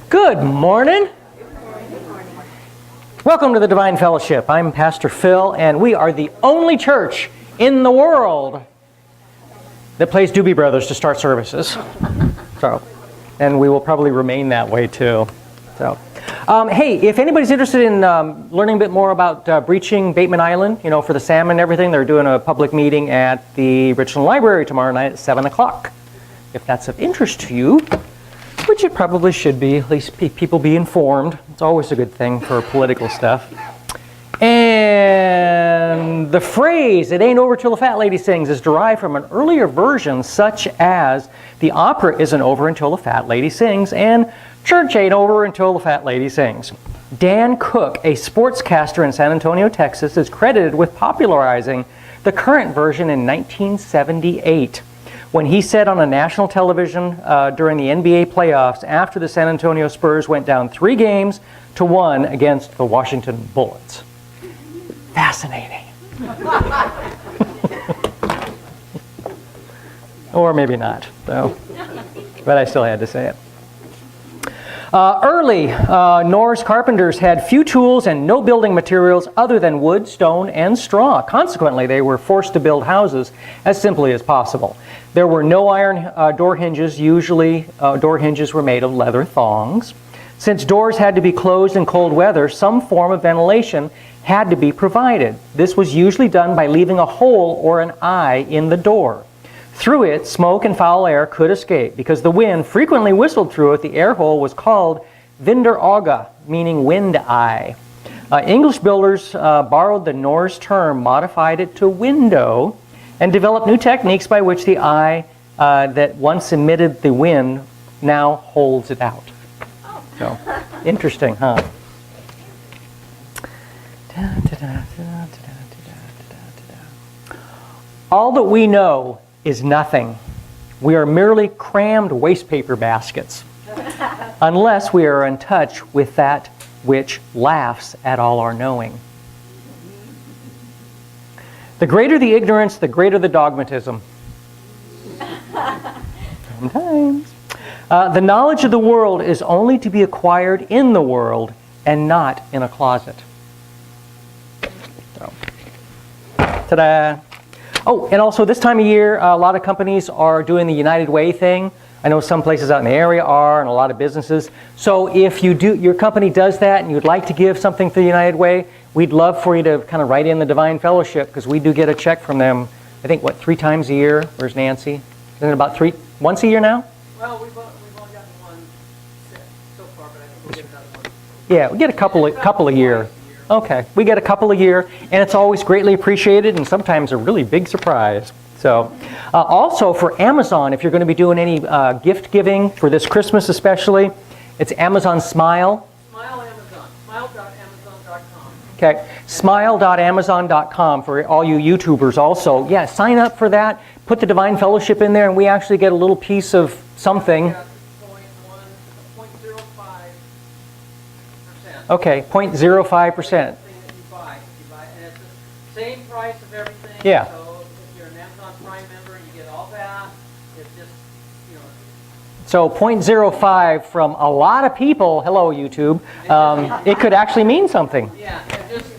Good morning. Welcome to the Divine Fellowship. I'm Pastor Phil, and we are the only church in the world that plays Doobie Brothers to start services. And we will probably remain that way too. Hey, if anybody's interested in learning a bit more about breaching Bateman Island, for the salmon and everything, they're doing a public meeting at the Richland Library tomorrow night at 7 o'clock. If that's of interest to you, which it probably should be, at least people be informed. It's always a good thing for political stuff. And the phrase, "it ain't over till the fat lady sings," is derived from an earlier version such as, "the opera isn't over until the fat lady sings," and "church ain't over until the fat lady sings." Dan Cook, a sportscaster in San Antonio, Texas, is credited with popularizing the current version in 1978. When he said on a national television during the NBA playoffs after the San Antonio Spurs went down 3-1 against the Washington Bullets. Fascinating. Or maybe not, but I still had to say it. Early Norse carpenters had few tools and no building materials other than wood, stone, and straw. Consequently, they were forced to build houses as simply as possible. There were no iron door hinges. Usually, door hinges were made of leather thongs. Since doors had to be closed in cold weather, some form of ventilation had to be provided. This was usually done by leaving a hole or an eye in the door. Through it, smoke and foul air could escape. Because the wind frequently whistled through it, the air hole was called vinderauga, meaning wind eye. English builders borrowed the Norse term, modified it to window, and developed new techniques by which the eye that once emitted the wind now holds it out. So, interesting, huh? All that we know is nothing. We are merely crammed wastepaper baskets, unless we are in touch with that which laughs at all our knowing. The greater the ignorance, the greater the dogmatism. Sometimes. The knowledge of the world is only to be acquired in the world and not in a closet. So. Ta-da! Oh, and also this time of year, a lot of companies are doing the United Way thing. I know some places out in the area are, and a lot of businesses. So if your company does that and you'd like to give something to the United Way, we'd love for you to kind of write in the Divine Fellowship, because we do get a check from them, I think, 3 times a year? Where's Nancy? Isn't it about once a year now? Well, we've only gotten one so far, but I think we'll get another one. Yeah, we get a couple a year. Okay, we get a couple a year, and it's always greatly appreciated, and sometimes a really big surprise. So, also for Amazon, if you're going to be doing any gift giving for this Christmas especially, it's Amazon Smile. Smile Amazon. Smile.amazon.com. Okay, smile.amazon.com for all you YouTubers also. Yeah, sign up for that. Put the Divine Fellowship in there, and we actually get a little piece of something. 0.05%. Okay, 0.05%. Thing that you buy, and it's the same price of everything. Yeah. So if you're an Amazon Prime member, you get all that. It's just, So 0.05 from a lot of people, hello YouTube, it could actually mean something. Yeah, and just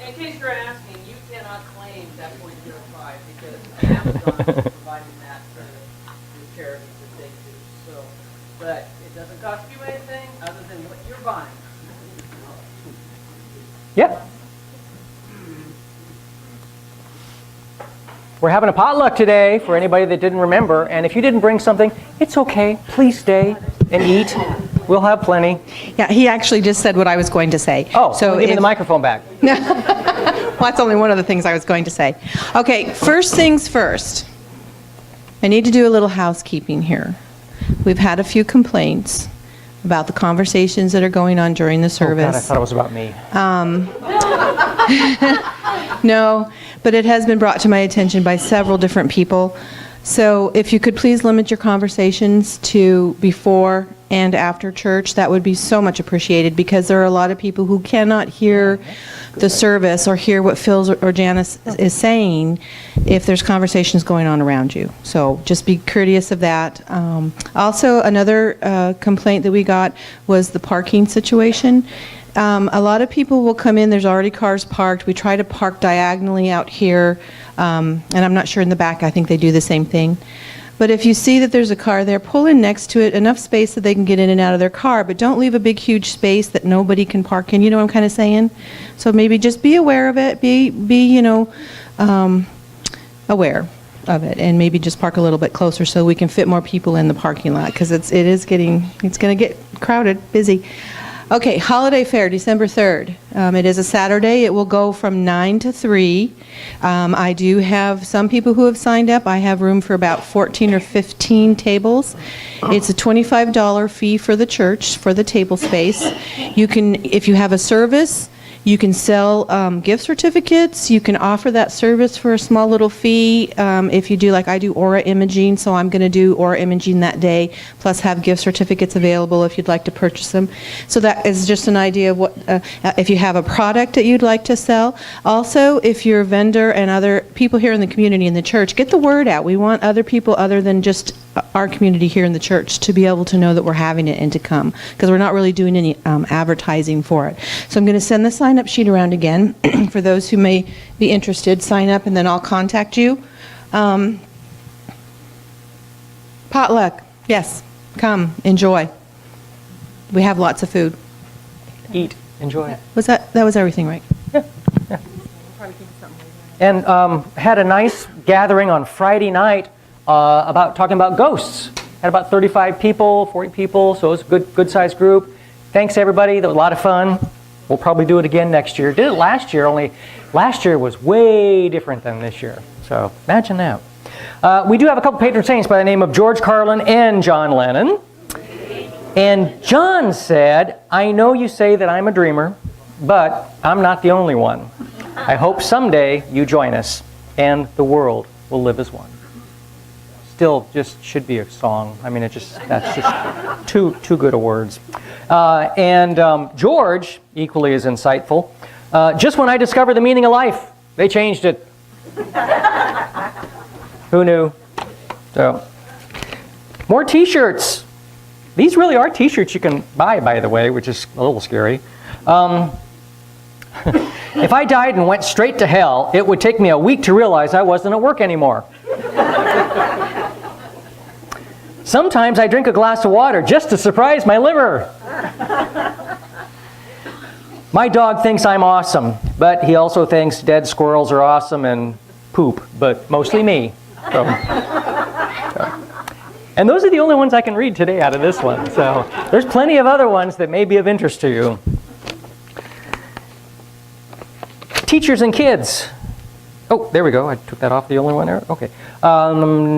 in case you're asking, you cannot claim that 0.05 because Amazon is providing that for the charities that they do. So, but it doesn't cost you anything other than what you're buying. Yep. We're having a potluck today for anybody that didn't remember, and if you didn't bring something, it's okay. Please stay and eat. We'll have plenty. Yeah, he actually just said what I was going to say. Oh, so give me the microphone back. Well, that's only one of the things I was going to say. Okay, first things first. I need to do a little housekeeping here. We've had a few complaints about the conversations that are going on during the service. Oh God, I thought it was about me. No, but it has been brought to my attention by several different people So if you could please limit your conversations to before and after church, that would be so much appreciated, because there are a lot of people who cannot hear the service or hear what Phil or Janice is saying if there's conversations going on around you. So just be courteous of that. Also, another complaint that we got was the parking situation. A lot of people will come in, there's already cars parked. We try to park diagonally out here, and I'm not sure in the back, I think they do the same thing. But if you see that there's a car there, pull in next to it, enough space that they can get in and out of their car, but don't leave a big, huge space that nobody can park in. You know what I'm kind of saying? So maybe just be aware of it, be aware of it, and maybe just park a little bit closer so we can fit more people in the parking lot, because it's going to get crowded, busy. Okay, Holiday Fair, December 3rd. It is a Saturday. It will go from 9 to 3. I do have some people who have signed up. I have room for about 14 or 15 tables. It's a $25 fee for the church, for the table space. You can, if you have a service, you can sell gift certificates. You can offer that service for a small little fee. If you do, like I do aura imaging, so I'm going to do aura imaging that day, plus have gift certificates available if you'd like to purchase them. So that is just an idea of what, if you have a product that you'd like to sell. Also, if you're a vendor and other people here in the community in the church, get the word out. We want other people other than just our community here in the church to be able to know that we're having it and to come, because we're not really doing any advertising for it. So I'm going to send the sign-up sheet around again for those who may be interested. Sign up and then I'll contact you. Potluck, yes, come, enjoy. We have lots of food. Eat, enjoy. That was everything, right? And had a nice gathering on Friday night talking about ghosts. Had about 35 people, 40 people, so it was a good sized group. Thanks everybody, that was a lot of fun. We'll probably do it again next year. Did it last year, only last year was way different than this year. So imagine that. We do have a couple patron saints by the name of George Carlin and John Lennon. And John said, I know you say that I'm a dreamer, but I'm not the only one. I hope someday you join us and the world will live as one. Still just should be a song. I mean, that's just too good of words. George, equally as insightful, just when I discovered the meaning of life, they changed it. Who knew? So, more t-shirts. These really are t-shirts you can buy, by the way, which is a little scary. If I died and went straight to hell, it would take me a week to realize I wasn't at work anymore. Sometimes I drink a glass of water just to surprise my liver. My dog thinks I'm awesome, but he also thinks dead squirrels are awesome and poop, but mostly me. So. And those are the only ones I can read today out of this one. So there's plenty of other ones that may be of interest to you. Teachers and kids. Oh, there we go. I took that off, the only one there. Okay.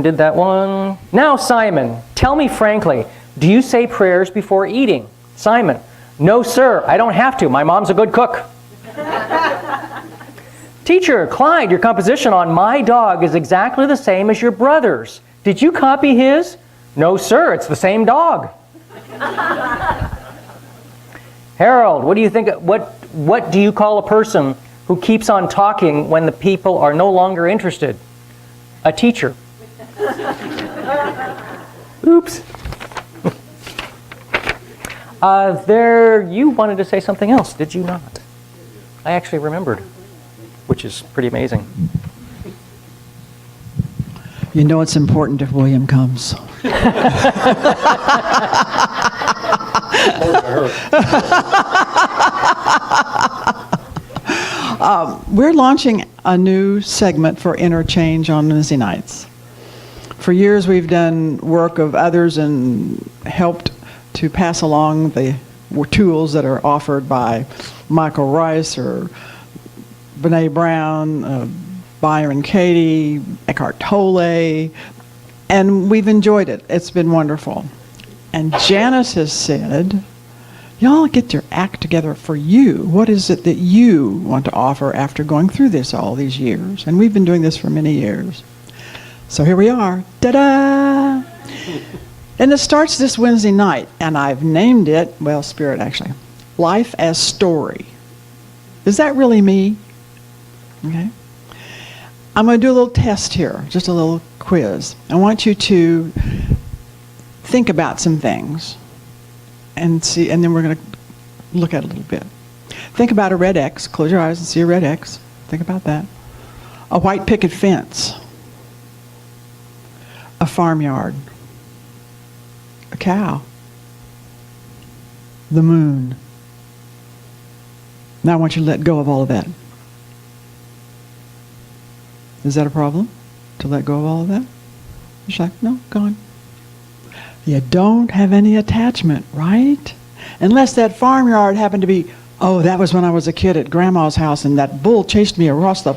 Did that one. Now, Simon, tell me frankly, do you say prayers before eating? Simon, no, sir. I don't have to. My mom's a good cook. Teacher, Clyde, your composition on My Dog is exactly the same as your brother's. Did you copy his? No, sir. It's the same dog. Harold, what do you think? What do you call a person who keeps on talking when the people are no longer interested? A teacher. Oops. You wanted to say something else, did you not? I actually remembered, which is pretty amazing. You know it's important if William comes. We're launching a new segment for Interchange on Wednesday nights. For years we've done work of others and helped to pass along the tools that are offered by Michael Rice or Brene Brown, Byron Katie, Eckhart Tolle, and we've enjoyed it. It's been wonderful. And Janice has said, y'all get your act together for you. What is it that you want to offer after going through this all these years? And we've been doing this for many years. So here we are. Ta-da! And it starts this Wednesday night, and I've named it, well, Spirit actually, Life as Story. Is that really me? Okay. I'm going to do a little test here, just a little quiz. I want you to think about some things and see, and then we're going to look at it a little bit. Think about a red X. Close your eyes and see a red X. Think about that. A white picket fence. A farmyard. A cow. The moon. Now I want you to let go of all of that. Is that a problem? To let go of all of that? It's like, no, gone. You don't have any attachment, right? Unless that farmyard happened to be, oh, that was when I was a kid at Grandma's house and that bull chased me across the,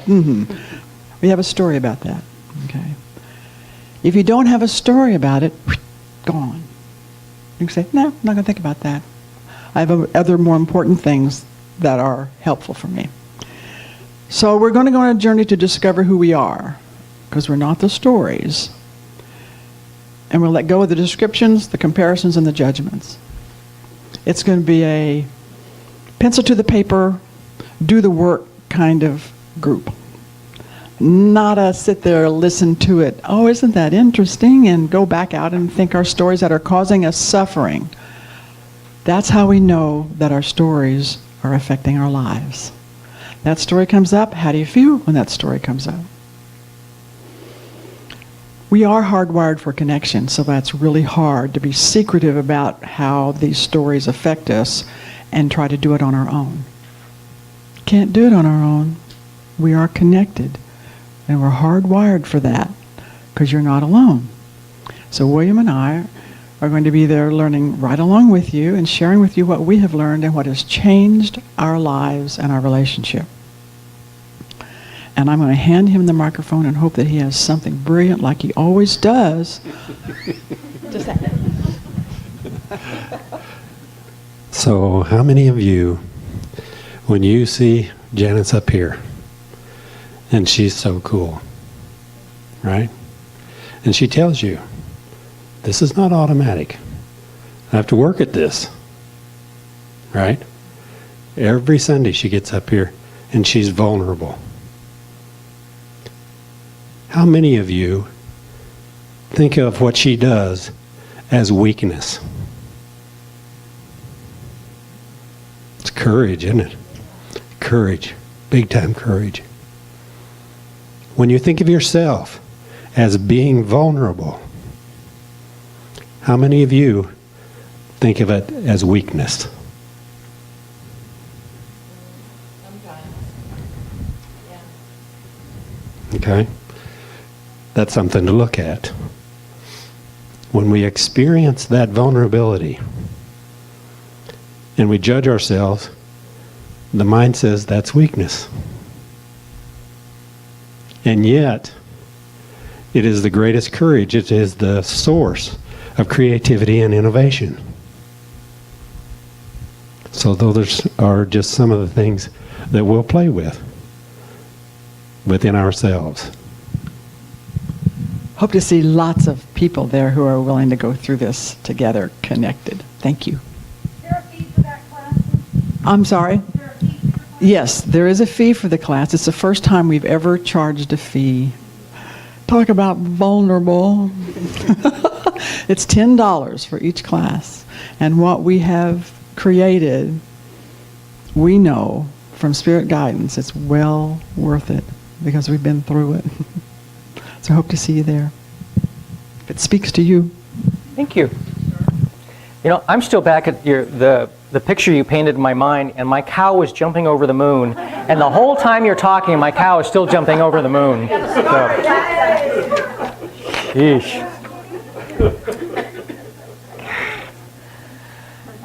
We have a story about that, okay? If you don't have a story about it, gone. You can say, no, I'm not going to think about that. I have other more important things that are helpful for me. So we're going to go on a journey to discover who we are, because we're not the stories. And we'll let go of the descriptions, the comparisons, and the judgments. It's going to be a pencil to the paper, do the work kind of group. Not a sit there, listen to it. Oh, isn't that interesting? And go back out and think our stories that are causing us suffering. That's how we know that our stories are affecting our lives. That story comes up. How do you feel when that story comes up? We are hardwired for connection, so that's really hard to be secretive about how these stories affect us and try to do it on our own. Can't do it on our own. We are connected, and we're hardwired for that because you're not alone. So William and I are going to be there learning right along with you and sharing with you what we have learned and what has changed our lives and our relationship. And I'm going to hand him the microphone and hope that he has something brilliant like he always does. Just that. So how many of you, when you see Janet's up here, and she's so cool, right? And she tells you, this is not automatic. I have to work at this, right? Every Sunday she gets up here and she's vulnerable. How many of you think of what she does as weakness? It's courage, isn't it? Courage. Big time courage. When you think of yourself as being vulnerable, how many of you think of it as weakness? Sometimes. Yeah. Okay? That's something to look at. When we experience that vulnerability and we judge ourselves, the mind says that's weakness. And yet, it is the greatest courage. It is the source of creativity and innovation. So those are just some of the things that we'll play with within ourselves. Hope to see lots of people there who are willing to go through this together, connected. Thank you. Is there a fee for that class? I'm sorry? Is there a fee for the class? Yes, there is a fee for the class. It's the first time we've ever charged a fee. Talk about vulnerable. It's $10 for each class. And what we have created, we know from Spirit Guidance, it's well worth it because we've been through it. So I hope to see you there. If it speaks to you. Thank you. You know, I'm still back at the picture you painted in my mind, and my cow was jumping over the moon. And the whole time you're talking, my cow is still jumping over the moon. So, sheesh.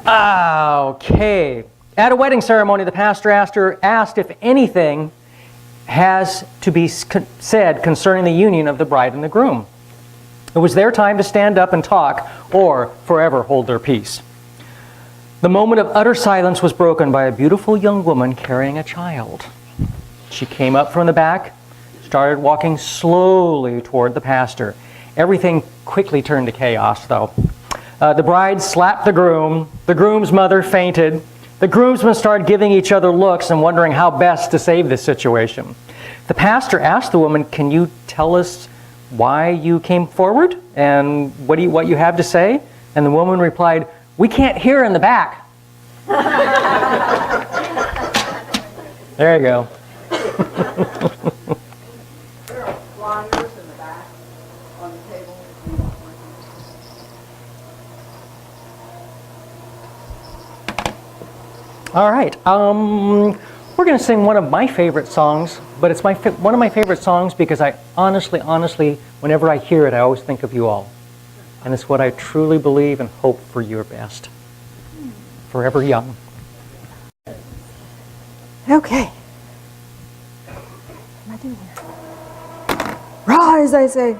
Okay. At a wedding ceremony, the pastor asked if anything has to be said concerning the union of the bride and the groom. It was their time to stand up and talk or forever hold their peace. The moment of utter silence was broken by a beautiful young woman carrying a child. She came up from the back, started walking slowly toward the pastor. Everything quickly turned to chaos, though. The bride slapped the groom. The groom's mother fainted. The groomsmen started giving each other looks and wondering how best to save this situation. The pastor asked the woman, "Can you tell us why you came forward and what you have to say?" And the woman replied, "We can't hear in the back." There you go. There are flyers in the back on the table. All right. We're going to sing one of my favorite songs, but it's one of my favorite songs because I honestly, whenever I hear it, I always think of you all. And it's what I truly believe and hope for your best. Forever young. Okay. What am I doing here? Rise, I say.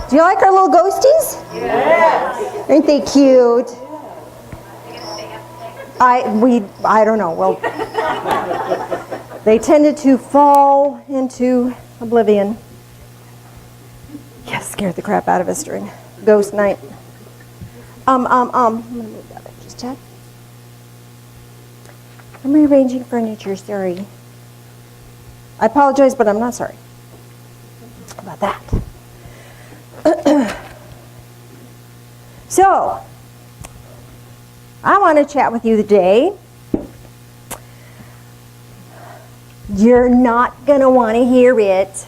Do you like our little ghosties? Yes. Ain't they cute? I don't know. Well, they tended to fall into oblivion. Yes, scared the crap out of us during ghost night. I'm gonna move that up just a tad. I'm rearranging furniture, sorry. I apologize, but I'm not sorry about that. So, I want to chat with you today. You're not going to want to hear it.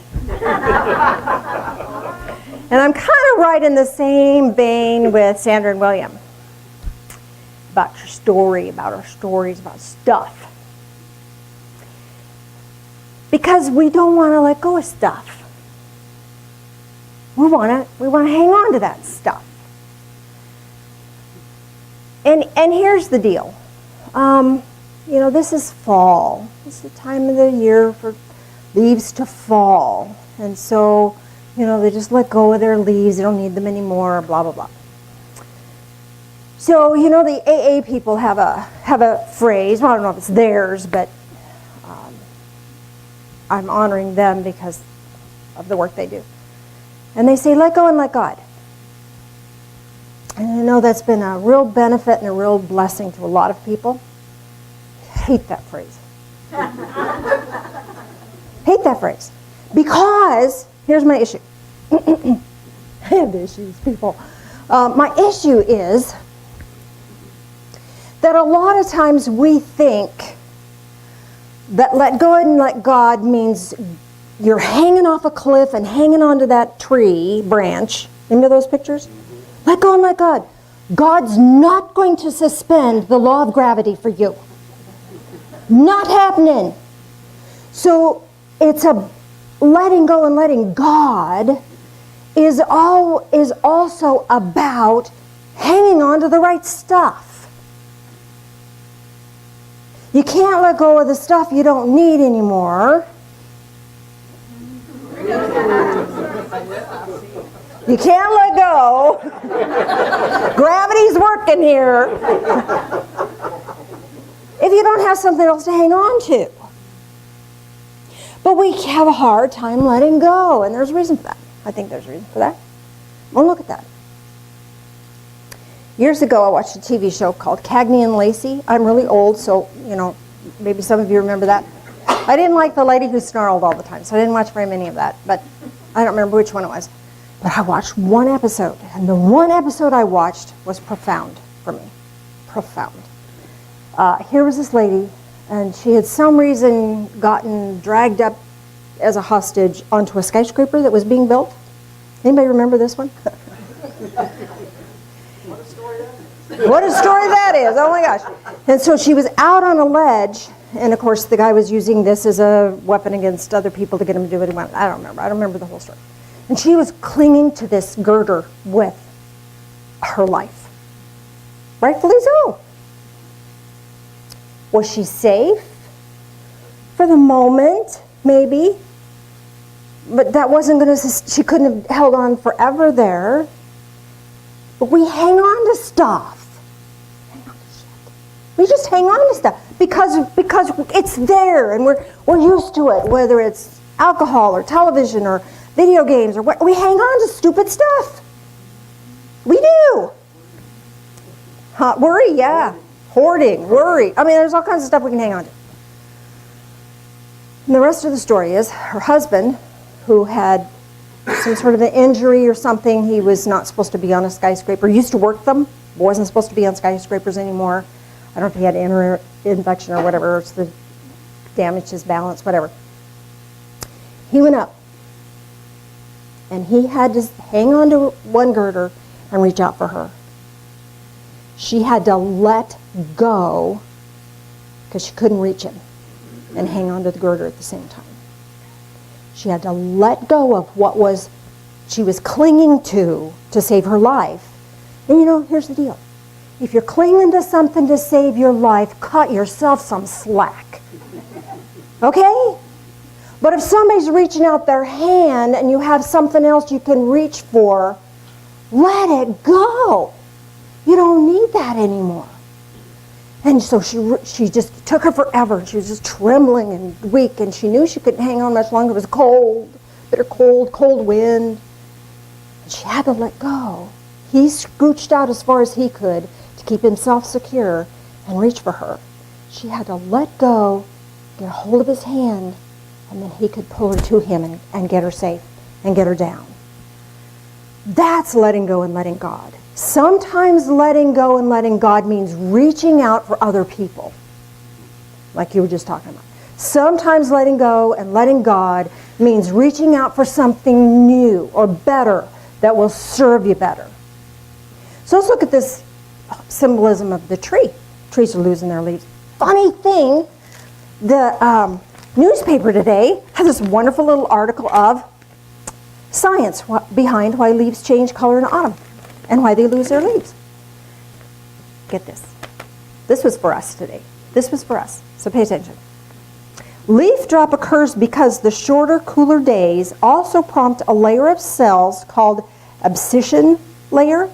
And I'm kind of right in the same vein with Sandra and William about your story, about our stories, about stuff. Because we don't want to let go of stuff. We want to hang on to that stuff. And here's the deal. This is fall. This is the time of the year for leaves to fall. And so, they just let go of their leaves. They don't need them anymore, blah, blah, blah. So, the AA people have a phrase. Well, I don't know if it's theirs, but I'm honoring them because of the work they do. And they say, let go and let God. And I know that's been a real benefit and a real blessing to a lot of people. I hate that phrase. Hate that phrase. Because, here's my issue. I have issues, people. My issue is that a lot of times we think that let go and let God means you're hanging off a cliff and hanging onto that tree branch. Remember those pictures? Let go and let God. God's not going to suspend the law of gravity for you. Not happening. So it's a letting go and letting God is also about hanging on to the right stuff. You can't let go of the stuff you don't need anymore. You can't let go. Gravity's working here. If you don't have something else to hang on to. But we have a hard time letting go, and there's a reason for that. I think there's a reason for that. Well, look at that. Years ago, I watched a TV show called Cagney and Lacey. I'm really old, so, maybe some of you remember that. I didn't like the lady who snarled all the time, so I didn't watch very many of that, but I don't remember which one it was. But I watched one episode, and the one episode I watched was profound for me. Profound. Here was this lady, and she had some reason gotten dragged up as a hostage onto a skyscraper that was being built. Anybody remember this one? What a story that is. Oh my gosh. And so she was out on a ledge, and of course the guy was using this as a weapon against other people to get him to do what he wanted. I don't remember the whole story. And she was clinging to this girder with her life. Rightfully so. Was she safe? For the moment, maybe. But that wasn't going to, she couldn't have held on forever there. But we hang on to stuff. Hang on to shit. We just hang on to stuff because it's there and we're used to it, whether it's alcohol or television or video games or what. We hang on to stupid stuff. We do. Worry, yeah. Hoarding, worry. I mean, there's all kinds of stuff we can hang on to. And the rest of the story is her husband, who had some sort of an injury or something. He was not supposed to be on a skyscraper. Used to work them. Wasn't supposed to be on skyscrapers anymore. I don't know if he had an infection or whatever. It's the damaged his balance, whatever. He went up. And he had to hang on to one girder and reach out for her. She had to let go because she couldn't reach him and hang on to the girder at the same time. She had to let go of what she was clinging to save her life. And you know, here's the deal. If you're clinging to something to save your life, cut yourself some slack. Okay? But if somebody's reaching out their hand and you have something else you can reach for, let it go. You don't need that anymore. And so she just took her forever. She was just trembling and weak, and she knew she couldn't hang on much longer. It was cold, bitter cold, cold wind. And she had to let go. He scooched out as far as he could to keep himself secure and reach for her. She had to let go, get a hold of his hand, and then he could pull her to him and get her safe and get her down. That's letting go and letting God. Sometimes letting go and letting God means reaching out for other people, like you were just talking about. Sometimes letting go and letting God means reaching out for something new or better that will serve you better. So let's look at this symbolism of the tree. Trees are losing their leaves. Funny thing, the newspaper today has this wonderful little article of science behind why leaves change color in autumn and why they lose their leaves. Get this. This was for us today. This was for us, so pay attention. Leaf drop occurs because the shorter, cooler days also prompt a layer of cells called abscission layer,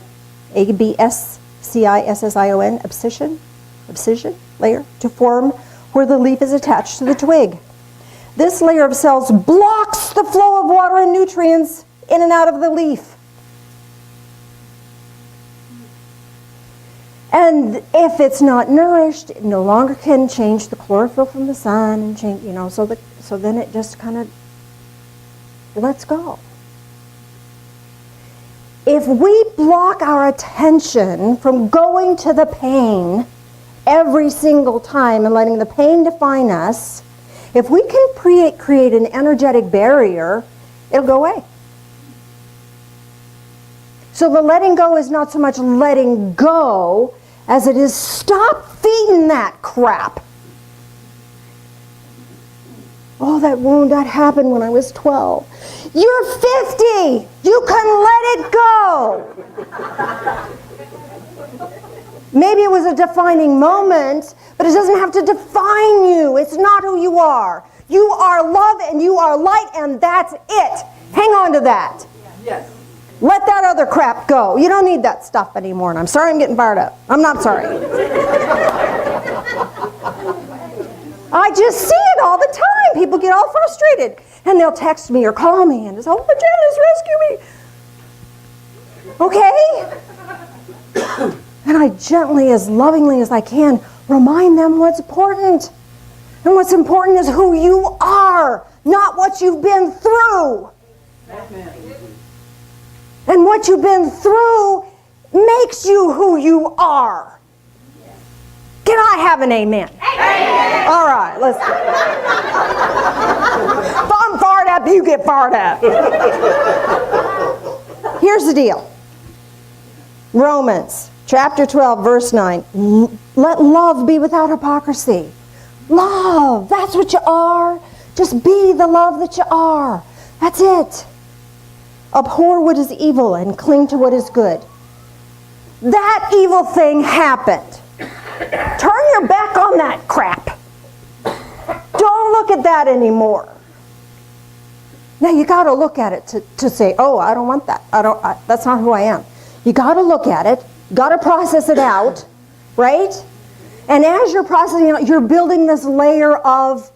A-B-S-C-I-S-S-I-O-N, abscission layer, to form where the leaf is attached to the twig. This layer of cells blocks the flow of water and nutrients in and out of the leaf. And if it's not nourished, it no longer can change the chlorophyll from the sun and change, so then it just kind of lets go. If we block our attention from going to the pain every single time and letting the pain define us, if we can create an energetic barrier, it'll go away. So the letting go is not so much letting go as it is stop feeding that crap. Oh, that wound, that happened when I was 12. You're 50. You can let it go. Maybe it was a defining moment, but it doesn't have to define you. It's not who you are. You are love and you are light, and that's it. Hang on to that. Yes. Let that other crap go. You don't need that stuff anymore. And I'm sorry I'm getting fired up. I'm not sorry. I just see it all the time. People get all frustrated. And they'll text me or call me and say, oh, Janice, rescue me. Okay? And I gently, as lovingly as I can, remind them what's important. And what's important is who you are, not what you've been through. Amen. And what you've been through makes you who you are. Can I have an amen? Amen. All right, let's go. If I'm fired up, you get fired up. Here's the deal. Romans chapter 12, verse 9. Let love be without hypocrisy. Love, that's what you are. Just be the love that you are. That's it. Abhor what is evil and cling to what is good. That evil thing happened. Turn your back on that crap. Don't look at that anymore. Now you got to look at it to say, oh, I don't want that. That's not who I am. You got to look at it. Got to process it out, right? And as you're processing it, you're building this layer of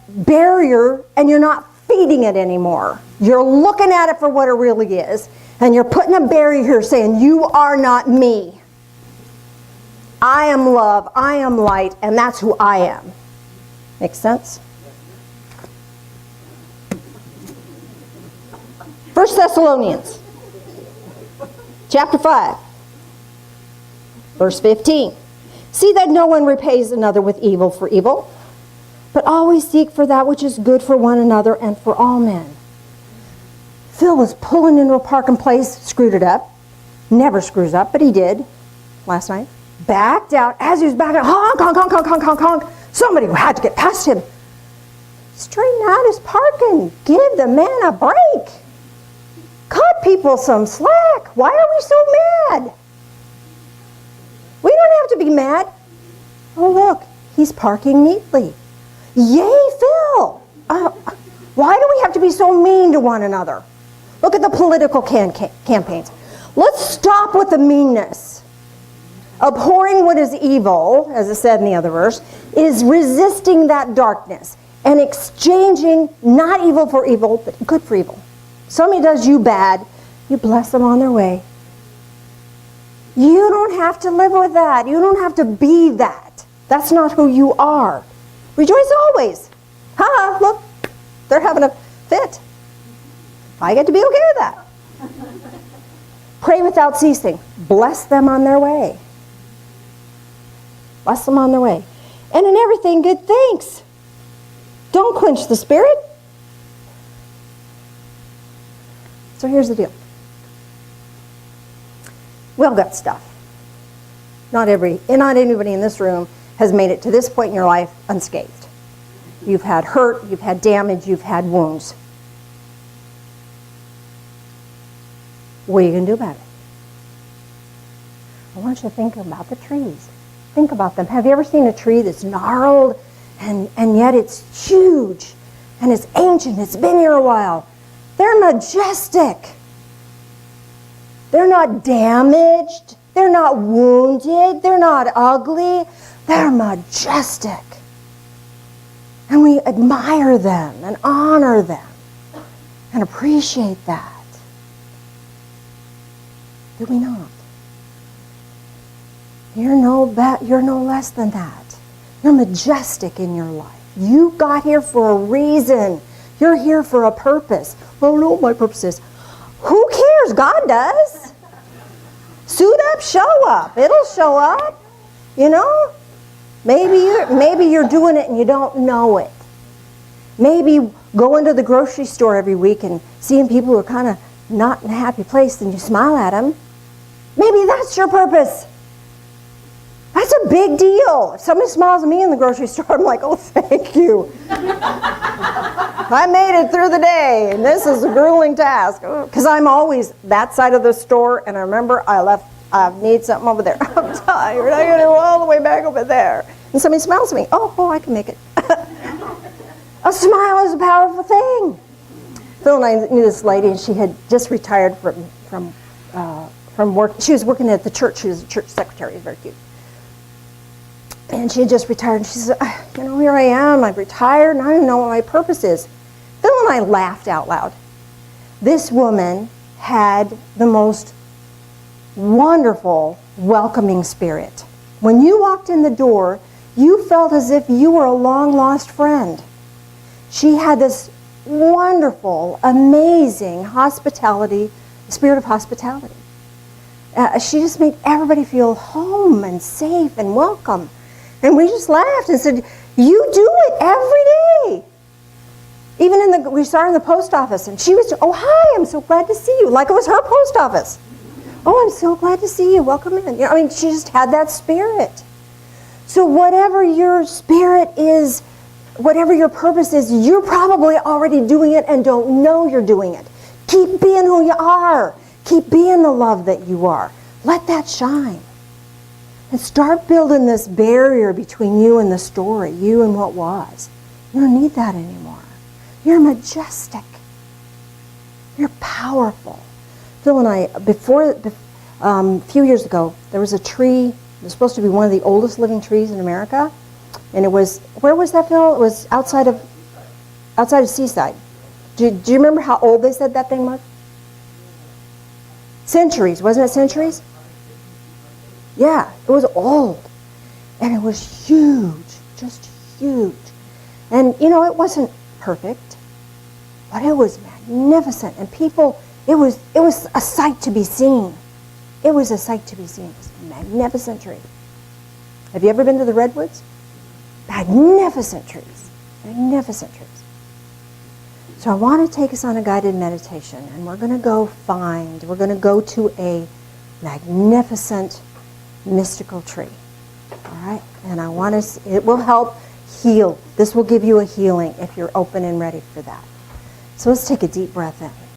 barrier, and you're not feeding it anymore. You're looking at it for what it really is, and you're putting a barrier here saying, you are not me. I am love, I am light, and that's who I am. Make sense? 1 Thessalonians chapter 5, verse 15. See that no one repays another with evil for evil, but always seek for that which is good for one another and for all men. Phil was pulling into a parking place, screwed it up. Never screws up, but he did last night. Backed out. As he was backing out, honk, honk, honk, honk, honk, honk, honk. Somebody had to get past him. Straighten out his parking. Give the man a break. Cut people some slack. Why are we so mad? We don't have to be mad. Oh, look, he's parking neatly. Yay, Phil. Why do we have to be so mean to one another? Look at the political campaigns. Let's stop with the meanness. Abhorring what is evil, as it said in the other verse, is resisting that darkness and exchanging not evil for evil, but good for evil. Somebody does you bad, you bless them on their way. You don't have to live with that. You don't have to be that. That's not who you are. Rejoice always. Ha, look, they're having a fit. I get to be okay with that. Pray without ceasing. Bless them on their way. Bless them on their way. And in everything, give thanks. Don't quench the spirit. So here's the deal. We all got stuff. Not anybody in this room has made it to this point in your life unscathed. You've had hurt, you've had damage, you've had wounds. What are you going to do about it? I want you to think about the trees. Think about them. Have you ever seen a tree that's gnarled and yet it's huge and it's ancient, it's been here a while? They're majestic. They're not damaged. They're not wounded. They're not ugly. They're majestic. And we admire them and honor them and appreciate that. Do we not? You're no less than that. You're majestic in your life. You got here for a reason. You're here for a purpose. Oh no, my purpose is. Who cares? God does. Suit up, show up. It'll show up. You know? Maybe you're doing it and you don't know it. Maybe going to the grocery store every week and seeing people who are kind of not in a happy place and you smile at them. Maybe that's your purpose. That's a big deal. If somebody smiles at me in the grocery store, I'm like, oh, thank you. I made it through the day, and this is a grueling task. Because I'm always that side of the store, and I remember I need something over there. I'm tired. I got to go all the way back over there. And somebody smiles at me. Oh, I can make it. A smile is a powerful thing. Phil and I knew this lady, and she had just retired from work. She was working at the church. She was a church secretary. Very cute. And she had just retired, and she said, here I am, I've retired, and I don't know what my purpose is. Phil and I laughed out loud. This woman had the most wonderful, welcoming spirit. When you walked in the door, you felt as if you were a long-lost friend. She had this wonderful, amazing hospitality, spirit of hospitality. She just made everybody feel home and safe and welcome. And we just laughed and said, you do it every day. Even we saw her in the post office, and she was, oh, hi, I'm so glad to see you. Like it was her post office. Oh, I'm so glad to see you. Welcome in. She just had that spirit. So whatever your spirit is, whatever your purpose is, you're probably already doing it and don't know you're doing it. Keep being who you are. Keep being the love that you are. Let that shine. And start building this barrier between you and the story, you and what was. You don't need that anymore. You're majestic. You're powerful. Phil and I, a few years ago, there was a tree It was supposed to be one of the oldest living trees in America. And it was, where was that, Phil? It was outside of Seaside. Do you remember how old they said that thing was? Centuries, wasn't it centuries? Yeah, it was old. And it was huge, just huge. And, you know, it wasn't perfect, but it was magnificent. And people, it was a sight to be seen. It was a sight to be seen. It was a magnificent tree. Have you ever been to the Redwoods? Magnificent trees. Magnificent trees. So I want to take us on a guided meditation, and we're going to go to a magnificent mystical tree. All right? And it will help heal. This will give you a healing if you're open and ready for that. So let's take a deep breath in.